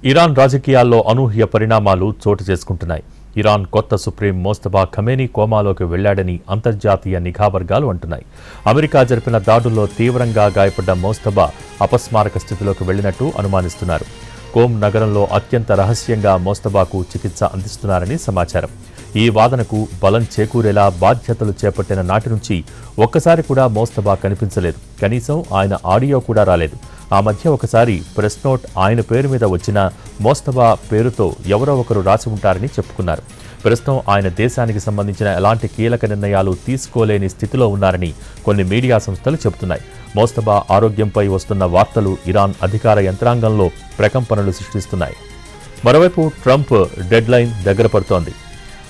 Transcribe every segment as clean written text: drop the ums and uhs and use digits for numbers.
Iran రాజకీయాల్లో అనూహ్య పరిణామాలు చోటు చేసుకుంటున్నాయి. ఇరాన్ కొత్త సుప్రీం మోస్తఫా ఖమేనీ కోమాలోకి వెళ్లాడని అంతర్జాతీయ నిఘా వర్గాలు అంటున్నాయి. అమెరికా జరిపిన దాడుల్లో తీవ్రంగా గాయపడ్డ మోస్తఫా అపస్మారక స్థితిలోకి వెళ్లినట్టు అనుమానిస్తున్నారు. కోమ్ నగరంలో అత్యంత రహస్యంగా మోస్తఫాకు చికిత్స అందిస్తున్నారని సమాచారం. ఈ వాదనకు బలం చేకూరేలా బాధ్యతలు చేపట్టిన నాటి నుంచి ఒక్కసారి కూడా మోస్తఫా కనిపించలేదు. కనీసం ఆయన ఆడియో కూడా రాలేదు. ఆ మధ్య ఒకసారి ప్రెస్ నోట్ ఆయన పేరు మీద వచ్చిన మోస్తఫా పేరుతో ఎవరో ఒకరు రాసి ఉంటారని చెప్పుకున్నారు. ప్రస్తుతం ఆయన దేశానికి సంబంధించిన ఎలాంటి కీలక నిర్ణయాలు తీసుకోలేని స్థితిలో ఉన్నారని కొన్ని మీడియా సంస్థలు చెబుతున్నాయి. మోస్తఫా ఆరోగ్యంపై వస్తున్న వార్తలు ఇరాన్ అధికార యంత్రాంగంలో ప్రకంపనలు సృష్టిస్తున్నాయి. మరోవైపు ట్రంప్ డెడ్ లైన్ దగ్గర పడుతోంది.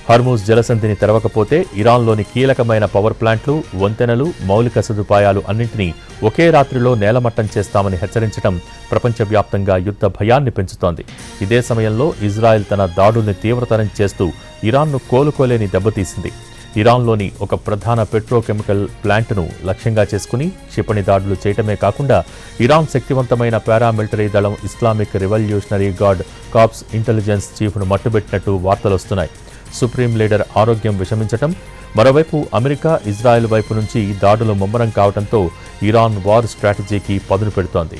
హర్మూజ్ జలసంధిని తెరవకపోతే ఇరాన్లోని కీలకమైన పవర్ ప్లాంట్లు, వంతెనలు, మౌలిక సదుపాయాలు అన్నింటినీ ఒకే రాత్రిలో నేలమట్టం చేస్తామని హెచ్చరించడం ప్రపంచవ్యాప్తంగా యుద్ధ భయాన్ని పెంచుతోంది. ఇదే సమయంలో ఇజ్రాయెల్ తన దాడుల్ని తీవ్రతరం చేస్తూ ఇరాన్ను కోలుకోలేని దెబ్బతీసింది. ఇరాన్లోని ఒక ప్రధాన పెట్రోకెమికల్ ప్లాంట్ను లక్ష్యంగా చేసుకుని క్షిపణి దాడులు చేయటమే కాకుండా ఇరాన్ శక్తివంతమైన పారామిలిటరీ దళం Islamic revolutionary guard corps intelligence చీఫ్ను మట్టుబెట్టినట్టు వార్తలొస్తున్నాయి. సుప్రీం లీడర్ ఆరోగ్యం విషమించటం, మరోవైపు అమెరికా, ఇజ్రాయెల్ వైపు నుంచి దాడులు ముమ్మరం కావడంతో ఇరాన్ వార్ స్ట్రాటజీకి పదును పెడుతోంది.